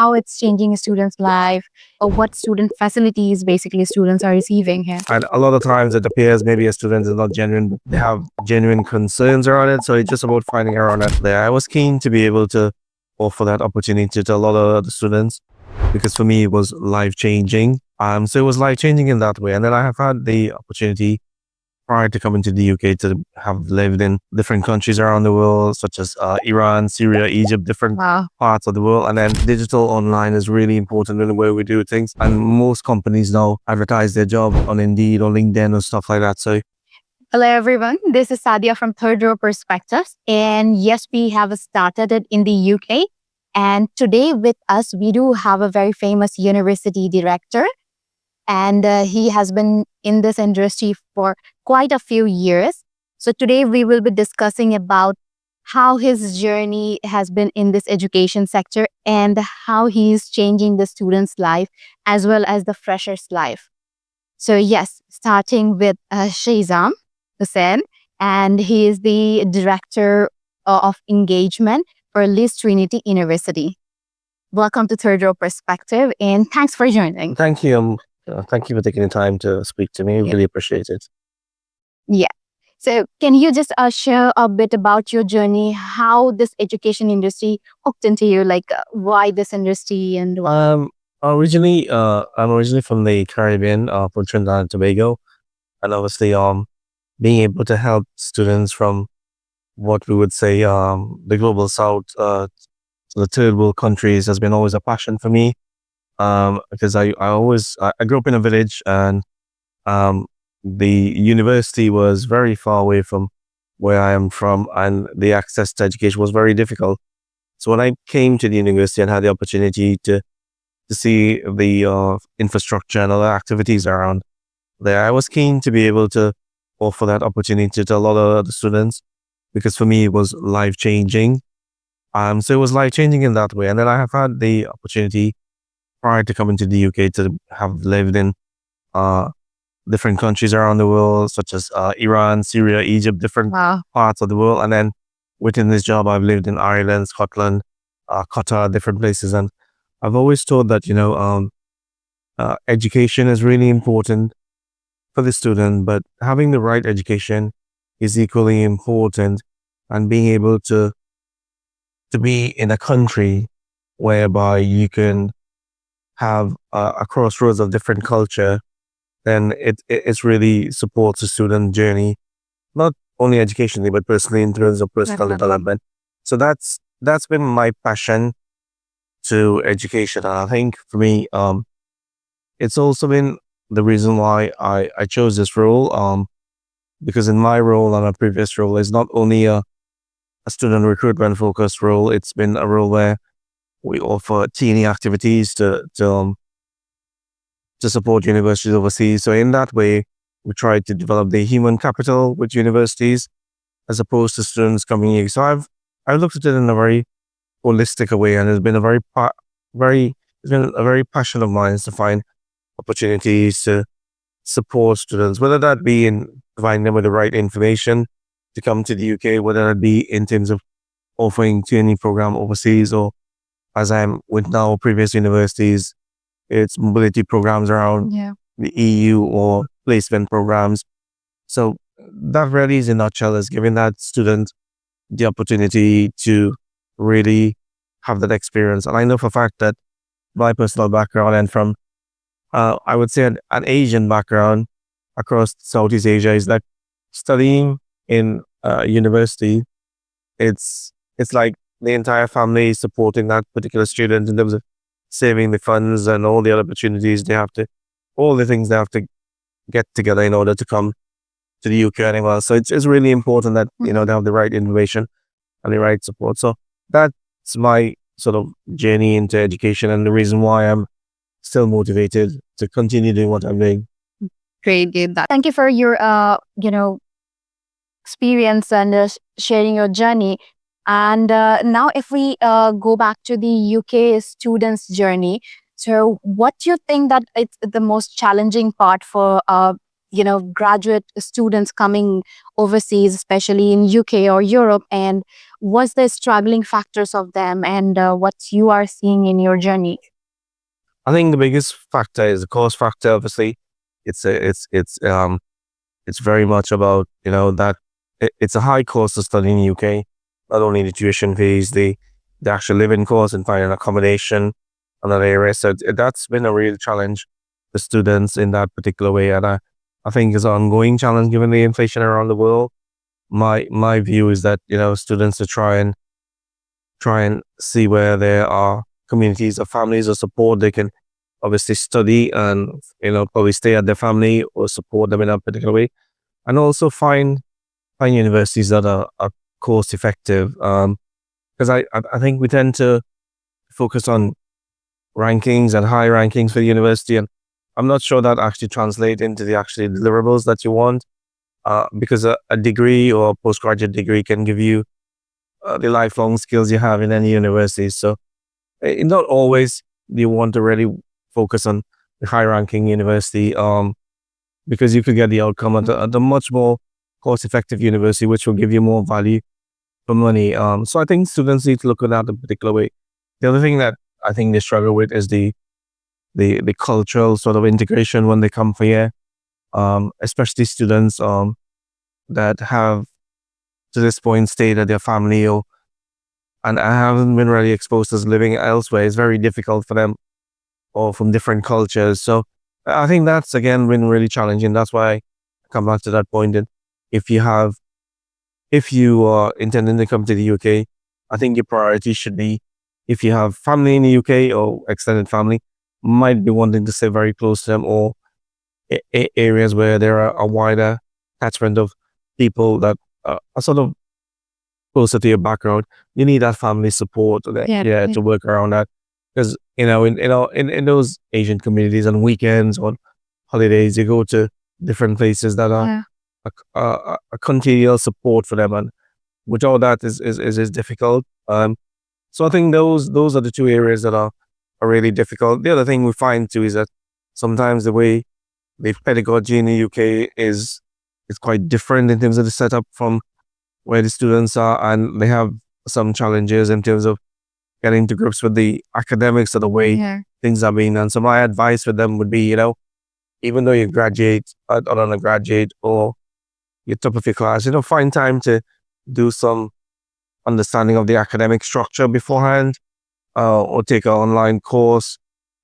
how it's changing a student's life, or what student facilities basically students are receiving here. And a lot of times it appears maybe a student is not genuine, they have genuine concerns around it. So it's just about finding around it there. I was keen to be able to offer that opportunity to a lot of other students because for me it was life changing. So it was life changing in that way. And then I have had the opportunity prior to coming to the UK to have lived in different countries around the world, such as Iran, Syria, Egypt, different Wow. parts of the world. And then digital online is really important in the way we do things. And most companies now advertise their job on Indeed or LinkedIn or stuff like that. So Hello, everyone. This is Sadia from Third Row Perspectives. And yes, we have started it in the UK. And today with us, we do have a very famous university director. And he has been in this industry for quite a few years. So today we will be discussing about how his journey has been in this education sector and how he is changing the student's life as well as the fresher's life. So yes, starting with Shazam Hussain, and he is the director of engagement for Leeds Trinity University. Welcome to Third Row Perspective, and thanks for joining. thank you. Thank you for taking the time to speak to me. Yeah. Really appreciate it. Yeah. So can you just share a bit about your journey, how this education industry hooked into you, like why this industry and I'm originally from the Caribbean, from Trinidad and Tobago, and obviously, being able to help students from what we would say, the global south, to the third world countries has been always a passion for me. Because I grew up in a village and, the university was very far away from where I am from, and the access to education was very difficult. So when I came to the university and had the opportunity to see the infrastructure and other activities around there, I was keen to be able to offer that opportunity to a lot of other students because for me it was life changing. So it was life changing in that way. And then I have had the opportunity prior to coming to the UK to have lived in uh, different countries around the world, such as Iran, Syria, Egypt, different wow. parts of the world. And then within this job, I've lived in Ireland, Scotland, Qatar, different places. And I've always thought that, education is really important for the student, but having the right education is equally important. And being able to be in a country whereby you can have a crossroads of different culture, then it really supports the student journey, not only educationally but personally in terms of personal Definitely. development. So that's been my passion to education, and I think for me, it's also been the reason why I chose this role. Because in my role and a previous role is not only a student recruitment focused role, it's been a role where we offer teeny activities to support universities overseas. So in that way, we try to develop the human capital with universities as opposed to students coming here. So I've looked at it in a very holistic way, and it's been it's been a very passion of mine to find opportunities to support students, whether that be in providing them with the right information to come to the UK, whether that be in terms of offering training program overseas, or as I'm with now previous universities, it's mobility programs around Yeah. the EU or placement programs. So that really is in a nutshell is giving that student the opportunity to really have that experience. And I know for a fact that my personal background and from, I would say an Asian background across Southeast Asia is that studying in university, it's like the entire family is supporting that particular student in terms of saving the funds and all the other opportunities all the things they have to get together in order to come to the UK anyway. So it's really important that, they have the right information and the right support. So that's my sort of journey into education and the reason why I'm still motivated to continue doing what I'm doing. Great, good. Thank you for your experience and sharing your journey. And now, if we go back to the UK students' journey, so what do you think that it's the most challenging part for graduate students coming overseas, especially in UK or Europe, and what's the struggling factors of them, and what you are seeing in your journey? I think the biggest factor is the cost factor. Obviously, it's a, it's very much about that it's a high cost to study in the UK. Not only the tuition fees, the actual living costs and finding accommodation, another area. So that's been a real challenge for students in that particular way, and I think it's an ongoing challenge given the inflation around the world. My view is that students to try and see where there are communities or families or support they can obviously study and probably stay at their family or support them in a particular way, and also find universities that are cost effective. Because I think we tend to focus on rankings and high rankings for the university, and I'm not sure that actually translate into the actual deliverables that you want. Because a degree or a postgraduate degree can give you the lifelong skills you have in any university. So not always do you want to really focus on the high ranking university, because you could get the outcome at a much more cost effective university, which will give you more value for money. So I think students need to look at that in a particular way. The other thing that I think they struggle with is the cultural sort of integration when they come for here, especially students that have to this point stayed at their family and haven't been really exposed to living elsewhere. It's very difficult for them or from different cultures. So I think that's again been really challenging. That's why I come back to that point. And if you have, if you are intending to come to the UK, I think your priority should be, if you have family in the UK or extended family, might be wanting to stay very close to them, or areas where there are a wider catchment of people that are sort of closer to your background. You need that family support to work around that. Because in those Asian communities on weekends, on holidays, you go to different places that are a continual support for them, and without that is difficult. So I think those are the two areas that are really difficult. The other thing we find too is that sometimes the way the pedagogy in the UK is quite different in terms of the setup from where the students are, and they have some challenges in terms of getting to grips with the academics of the way things are being done. So my advice for them would be, even though you graduate or undergraduate or you're top of your class, find time to do some understanding of the academic structure beforehand, or take an online course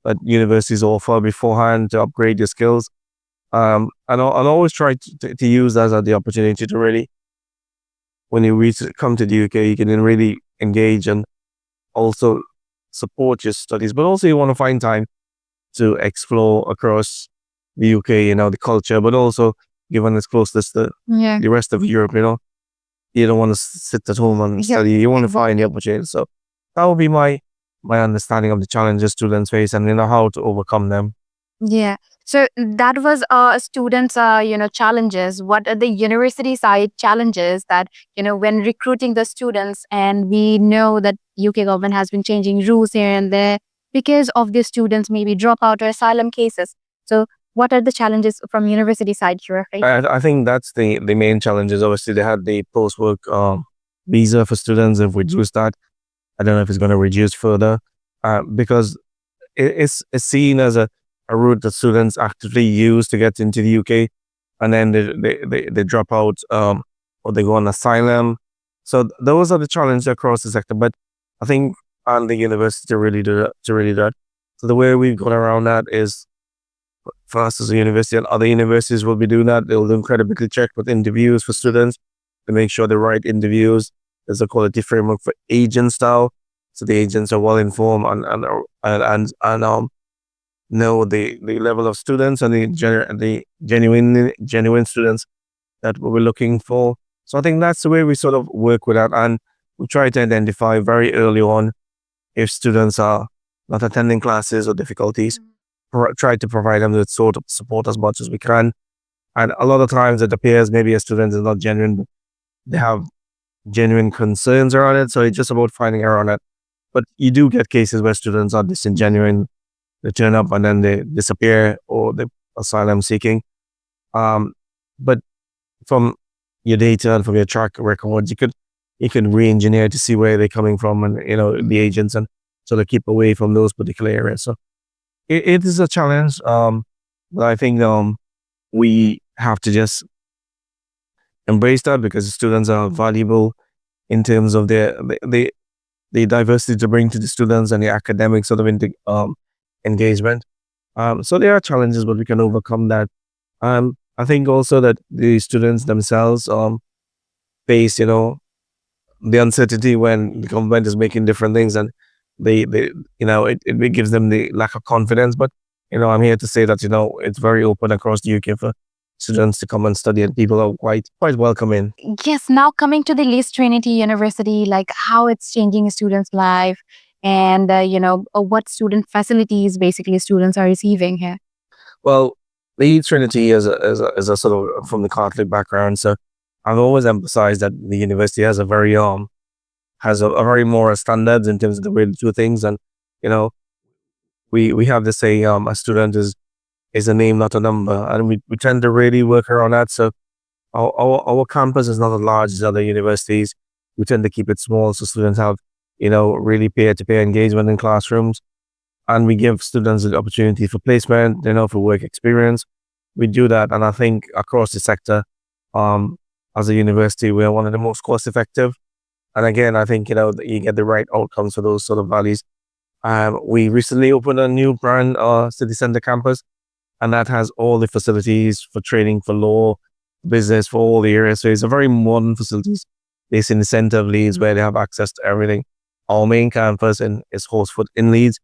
that universities offer beforehand to upgrade your skills. And always try to use that as the opportunity to really, when you come to the UK, you can then really engage and also support your studies, but also you want to find time to explore across the UK, the culture, but also given its closeness to the rest of Europe, you don't want to sit at home and study. You want to find the opportunity. So that would be my understanding of the challenges students face and how to overcome them. Yeah. So that was students' challenges. What are the university side challenges that when recruiting the students, and we know that UK government has been changing rules here and there because of the students maybe dropout or asylum cases. So what are the challenges from university side you are facing? I think that's the main challenges. Obviously, they had the post work visa for students. If we reduce that, I don't know if it's going to reduce further, because it's seen as a route that students actively use to get into the UK, and then they drop out, or they go on asylum. So those are the challenges across the sector. But I think on the university to really do that, So the way we've gone around that is, for us as a university, and other universities will be doing that. They'll do credibility check with interviews for students to make sure the right interviews. There's a quality framework for agents now, so the agents are well informed and know the level of students and the genuine students that we're looking for. So I think that's the way we sort of work with that, and we try to identify very early on if students are not attending classes or difficulties. Try to provide them with sort of support as much as we can. And a lot of times it appears maybe a student is not genuine, but they have genuine concerns around it. So it's just about finding around it. But you do get cases where students are disingenuine. They turn up and then they disappear, or they're asylum seeking. Um, but from your data and from your track records, you could re-engineer to see where they're coming from, and the agents, and sort of keep away from those particular areas. So it is a challenge, but I think we have to just embrace that, because students are valuable in terms of the diversity to bring to the students and the academic sort of engagement. So there are challenges, but we can overcome that. I think also that the students themselves face, the uncertainty when the government is making different things, and it gives them the lack of confidence. But I'm here to say that it's very open across the UK for students to come and study, and people are quite welcoming. Yes, now coming to the Leeds Trinity University, like how it's changing a student's life, and what student facilities basically students are receiving here. Well, Leeds Trinity is a sort of from the Catholic background, so I've always emphasized that the university has a very moral standards in terms of the way to do things. And you know we have this say, a student is a name, not a number, and we tend to really work around that. So our campus is not as large as other universities. We tend to keep it small, so students have really peer-to-peer engagement in classrooms, and we give students the opportunity for placement, for work experience. We do that, and I think across the sector, um, as a university, we're one of the most cost effective. And again, I think that you get the right outcomes for those sort of values. We recently opened a new brand city center campus, and that has all the facilities for training, for law, business, for all the areas. So it's a very modern facilities based in the center of Leeds, where they have access to everything. Our main campus is Horsfoot in Leeds,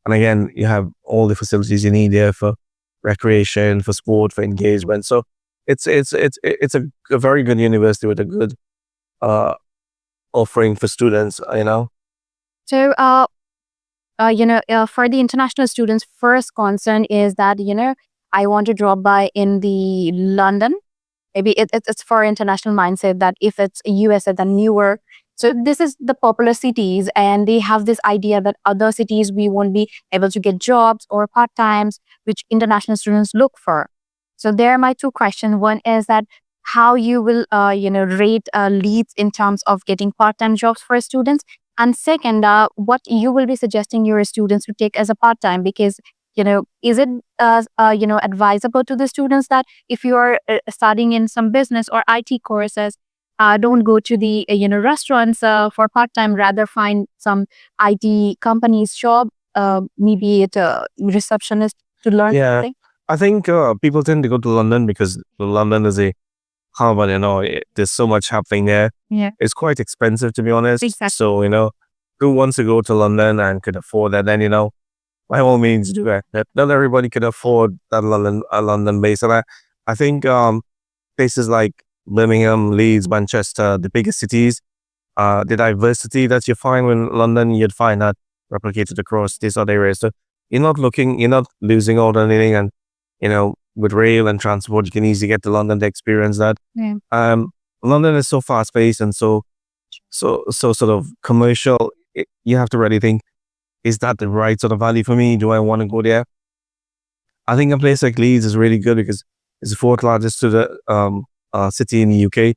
and again, you have all the facilities you need there for recreation, for sport, for engagement. So it's a very good university with a good uh, offering for students. So, for the international students, first concern is that I want to drop by in the London. Maybe it's for international mindset that if it's USA, then newer. So this is the popular cities, and they have this idea that other cities we won't be able to get jobs or part times, which international students look for. So there are my two questions. One is that how you will rate Leeds in terms of getting part time jobs for students, and second, what you will be suggesting your students to take as a part time, because is it advisable to the students that if you are studying in some business or IT courses, don't go to the restaurants for part time. Rather, find some IT companies job, maybe it receptionist to learn Yeah, something. I think people tend to go to London because London is a hub, and there's so much happening there. Yeah, It's quite expensive, to be honest. exactly. So who wants to go to London and could afford that? Then by all means do it. Not everybody can afford that London base, and I think places like Birmingham, Leeds, Manchester, the biggest cities, the diversity that you find in London, you'd find that replicated across these other areas. So you're not losing out on anything. And with rail and transport, you can easily get to London to experience that. Yeah. Um, London is so fast paced and so sort of commercial. You have to really think, is that the right sort of value for me? Do I want to go there? I think a place like Leeds is really good because it's the fourth largest to the city in the UK.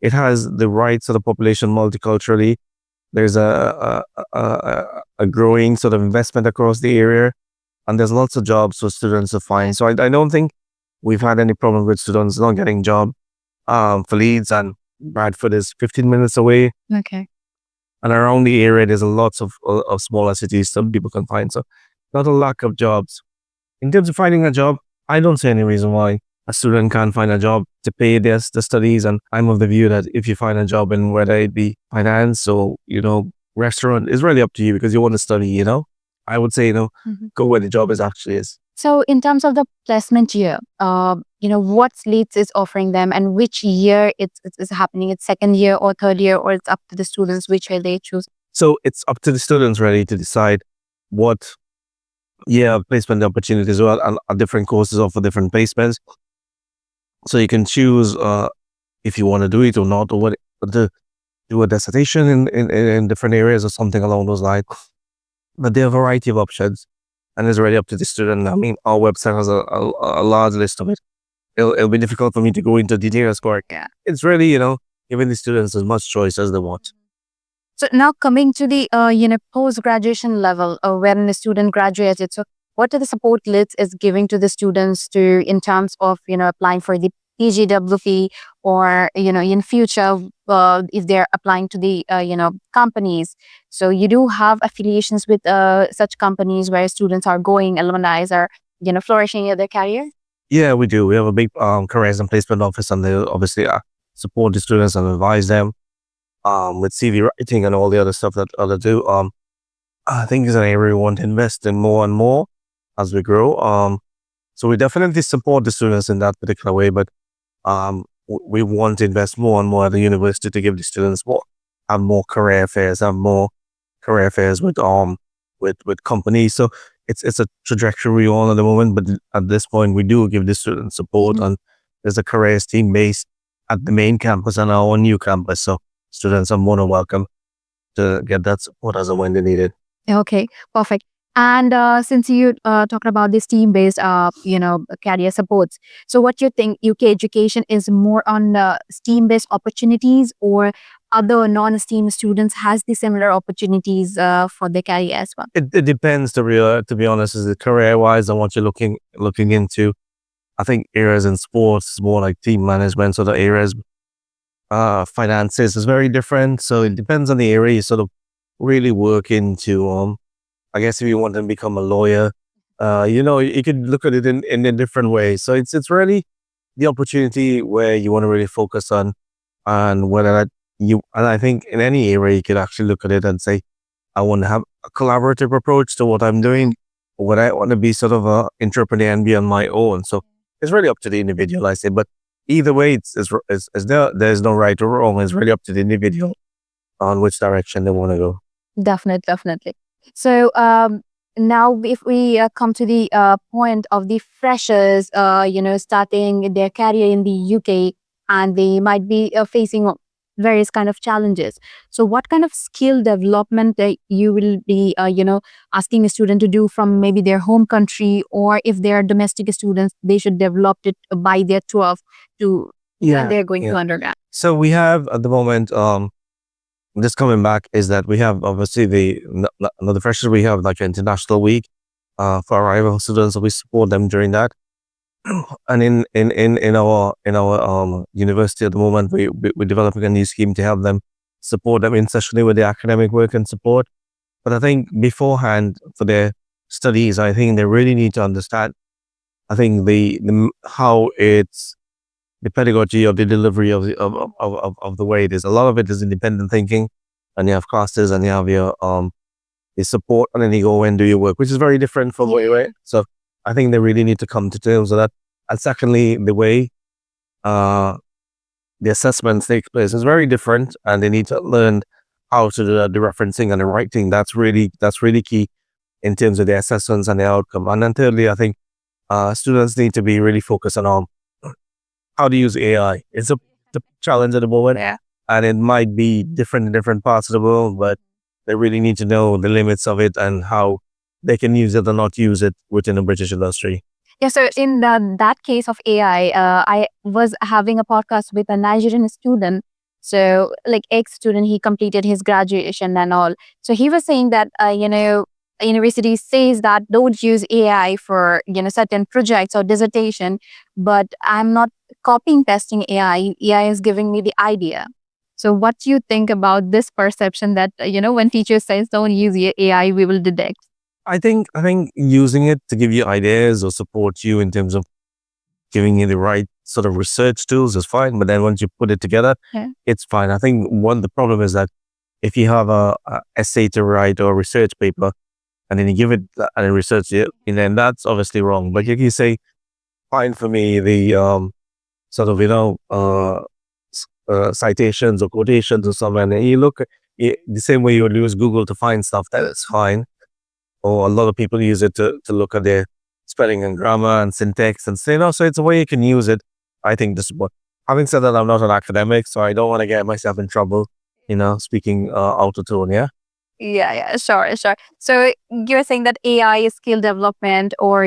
It has the right sort of population multiculturally. There's a growing sort of investment across the area, and there's lots of jobs for students to find. So I don't think we've had any problem with students not getting job. For Leeds, and Bradford is 15 minutes away, Okay. and around the area there's lots of smaller cities some people can find. So not a lack of jobs. In terms of finding a job, I don't see any reason why a student can't find a job to pay the studies. And I'm of the view that if you find a job in whether it be finance or, restaurant, it's really up to you because you want to study. I would say, Mhm. go where the job is actually is. So, in terms of the placement year, what Leeds is offering them, and which year it's happening? It's second year or third year, or it's up to the students which year they choose. So it's up to the students really to decide what placement opportunities are, and different courses offer different placements. So you can choose if you want to do it or not, or what to do a dissertation in different areas or something along those lines. But there are a variety of options, and it's really up to the student. I mean, our website has a large list of it. it'll be difficult for me to go into details for it. Yeah. It's really, giving the students as much choice as they want. So now coming to the post graduation level, when a student graduated, so what are the support Leeds is giving to the students to in terms of applying for the PGWP, or in future if they're applying to the companies. So you do have affiliations with such companies where students are going, alumni are flourishing in their career. Yeah, we do. We have a big careers and placement office, and they obviously support the students and advise them with CV writing and all the other stuff that other do. I think it's an area we want to invest in more and more as we grow. So we definitely support the students in that particular way, but we want to invest more and more at the university to give the students more, have more career fairs, have more career fairs with companies. So it's a trajectory we're on at the moment, but at this point we do give the students support, and there's a careers team based at the main campus and our new campus. So students are more than welcome to get that support as and when they need it. Okay, perfect. And since you talked about this team-based, career supports, so what you think UK education is more on STEAM-based opportunities, or other non-STEAM students has the similar opportunities for their career as well? It depends to be honest, is it career wise and what you're looking into. I think areas in sports is more like team management, so the areas finances is very different. So it depends on the area you sort of really work into. I guess if you want to become a lawyer, you could look at it in a different way. So it's really the opportunity where you want to really focus on, and whether that and I think in any area you could actually look at it and say, I want to have a collaborative approach to what I'm doing, or what I want to be sort of a entrepreneur and be on my own. So it's really up to the individual, I say. But either way, there's no right or wrong. It's really up to the individual on which direction they want to go. Definitely, definitely. So now, if we come to the point of the freshers, starting their career in the UK, and they might be facing various kind of challenges. So, what kind of skill development you will be, asking a student to do from maybe their home country, or if they are domestic students, they should develop it by their 12 to when they're going to undergrad. So we have at the moment, just coming back, is that we have obviously the freshers, we have like an international week for arrival students, so we support them during that. And in our university at the moment, we're developing a new scheme to help them, support them essentially with the academic work and support. But I think beforehand for their studies, I think they really need to understand, I think the how it's the pedagogy of the delivery of the way it is. A lot of it is independent thinking, and you have classes and you have your support, and then you go and do your work, which is very different from where you were. So I think they really need to come to terms with that. And secondly, the way the assessments take place is very different, and they need to learn how to do the referencing and the writing. That's really key in terms of the assessments and the outcome. And then thirdly, I think students need to be really focused on how to use AI. It's the challenge at the moment, and it might be different in different parts of the world, but they really need to know the limits of it and how they can use it or not use it within the British industry. Yeah, so in that case of AI, I was having a podcast with a Nigerian student. So, like ex-student, he completed his graduation and all. So he was saying that university says that don't use AI for certain projects or dissertation, but I'm not copying pasting AI. AI is giving me the idea. So, what do you think about this perception that when teacher says don't use AI, we will detect? I think using it to give you ideas or support you in terms of giving you the right sort of research tools is fine, but then once you put it together, it's fine. I think the problem is that if you have a essay to write or a research paper, and then you give it and research it, and then that's obviously wrong. But if you say, fine for me, the sort of citations or quotations or something, and then you look the same way you would use Google to find stuff, that is fine. Or a lot of people use it to look at their spelling and grammar and syntax and say, no, so it's a way you can use it. I think this is what, having said that, I'm not an academic, so I don't want to get myself in trouble, speaking out of tone, yeah? Yeah, sure, sure. So you're saying that AI is skill development, or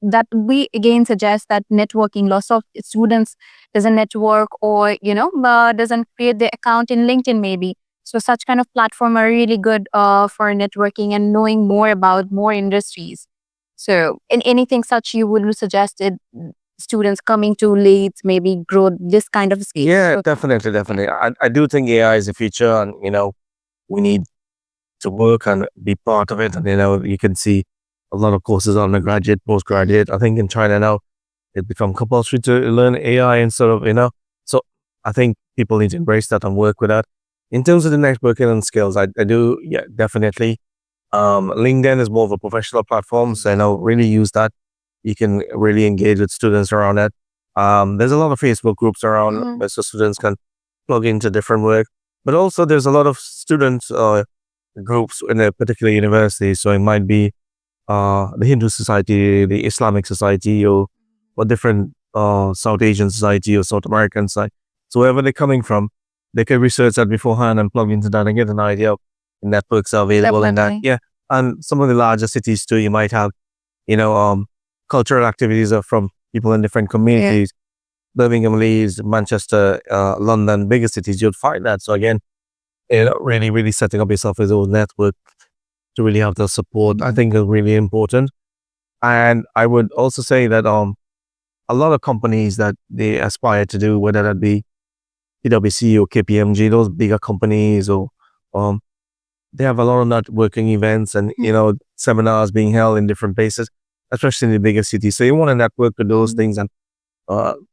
that we again suggest that networking. Lots of students doesn't network, or doesn't create their account in LinkedIn maybe. So such kind of platform are really good for networking and knowing more about more industries. So in anything such you would suggest it, students coming to Leeds maybe grow this kind of skills? Yeah, Okay. definitely, definitely. I do think AI is the future, and we need to work and be part of it. And you can see a lot of courses on the graduate, postgraduate. I think in China now it become compulsory to learn AI instead of So I think people need to embrace that and work with that. In terms of the networking and skills, I do, yeah, definitely. LinkedIn is more of a professional platform, so really use that. You can really engage with students around that. There's a lot of Facebook groups around where so students can plug into different work, but also there's a lot of student groups in a particular university. So it might be the Hindu society, the Islamic society, or different South Asian society or South American side. So wherever they're coming from, they can research that beforehand and plug into that and get an idea of the networks are available in that. Definitely. Yeah. And some of the larger cities too, you might have, you know, um, cultural activities are from people in different communities. Birmingham, Leeds, Manchester, London, bigger cities, you'll find that. So again, really, really setting up yourself as a network to really have the support, I think is really important. And I would also say that a lot of companies that they aspire to do, whether that be PwC or KPMG, those bigger companies, or um, they have a lot of networking events and seminars being held in different places, especially in the bigger cities. So you want to network with those things and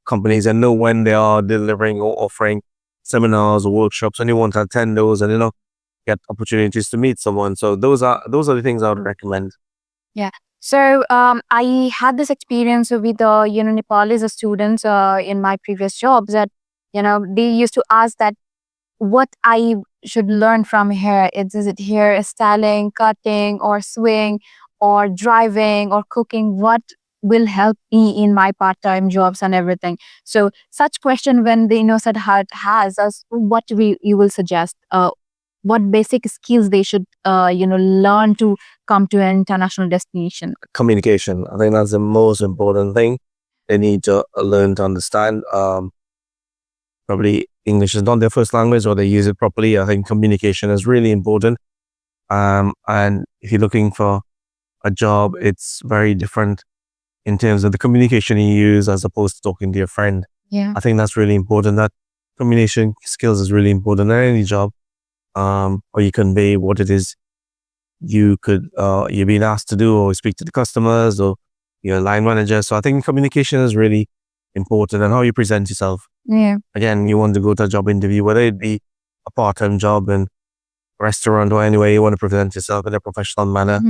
companies and know when they are delivering or offering seminars or workshops, and you want to attend those and get opportunities to meet someone. So those are the things I would recommend. Yeah. So I had this experience with Nepalese students in my previous jobs, that they used to ask that what I should learn from here. Is it hair styling, cutting, or sewing, or driving, or cooking? What will help me in my part-time jobs and everything? So such question, when the innocent heart has us, what you will suggest? What basic skills they should learn to come to an international destination? Communication, I think that's the most important thing. They need to learn to understand. Probably English is not their first language, or they use it properly. I think communication is really important. And if you're looking for a job, it's very different in terms of the communication you use as opposed to talking to your friend. Yeah. I think that's really important. That communication skills is really important in any job. Or you convey what it is you're being asked to do, or speak to the customers or your line manager. So I think communication is really important, and how you present yourself. Yeah. Again, you want to go to a job interview, whether it be a part-time job in a restaurant or anywhere, you want to present yourself in a professional manner.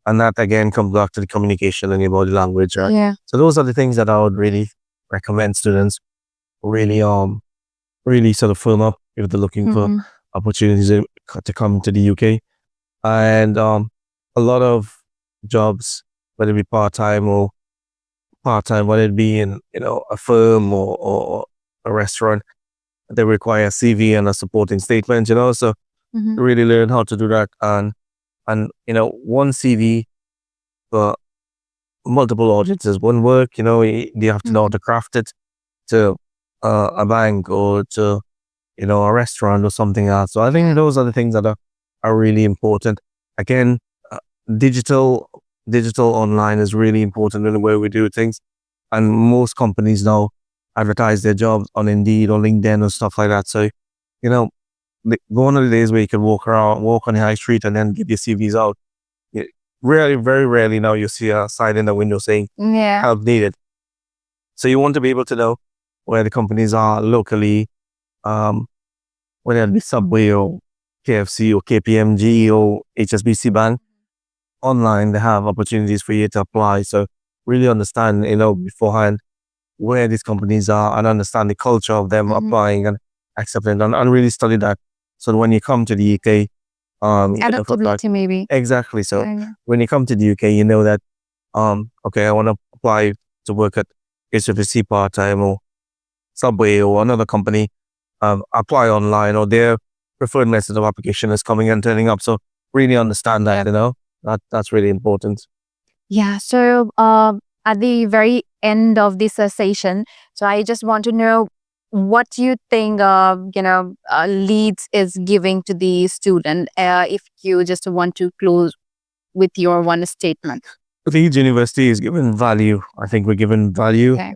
And that again comes back to the communication and your body language, right? Yeah. So those are the things that I would really recommend students really sort of firm up if they're looking for opportunities to come to the UK. And a lot of jobs, whether it be part-time or whether it be in a firm or a restaurant, they require a CV and a supporting statement. So really learn how to do that, and one CV for multiple audiences won't work. You have to know how to craft it to a bank or to a restaurant or something else. So I think those are the things that are really important. Again, uh, digital online is really important in the way we do things, and most companies now advertise their jobs on Indeed or LinkedIn or stuff like that. So gone are the days where you can walk on the high street and then give your CVs out. Yeah, rarely, very rarely now you see a sign in the window saying help needed. So you want to be able to know where the companies are locally, whether it be Subway or KFC or KPMG or HSBC Bank. Online, they have opportunities for you to apply. So really understand, beforehand where these companies are, and understand the culture of them applying and accepting, and really study that. So when you come to the UK, Adaptability maybe. exactly. So when you come to the UK, you know that, okay, I want to apply to work at HSBC part-time or Subway or another company, apply online, or their preferred method of application is coming and turning up. So really understand that, that's really important. Yeah. So at the very end of this session. So I just want to know what you think Leeds is giving to the student. If you just want to close with your one statement. Leeds University is given value. I think we're given value Okay.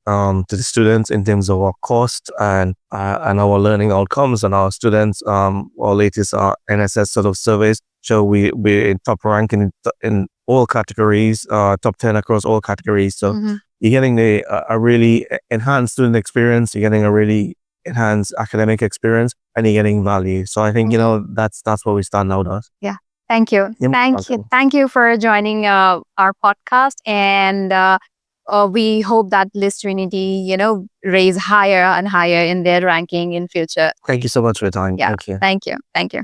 To the students in terms of our cost and our learning outcomes, and our students. Our latest NSS sort of surveys show we're in top rank in all categories, top 10 across all categories. So you're getting a really enhanced student experience. You're getting a really enhanced academic experience, and you're getting value. So I think that's what we stand out as. Yeah. Thank you. Yep. Thank Okay. you. Thank you for joining our podcast. And we hope that List Trinity, raise higher and higher in their ranking in future. Thank you so much for your time. Yeah. Thank you. Thank you. Thank you.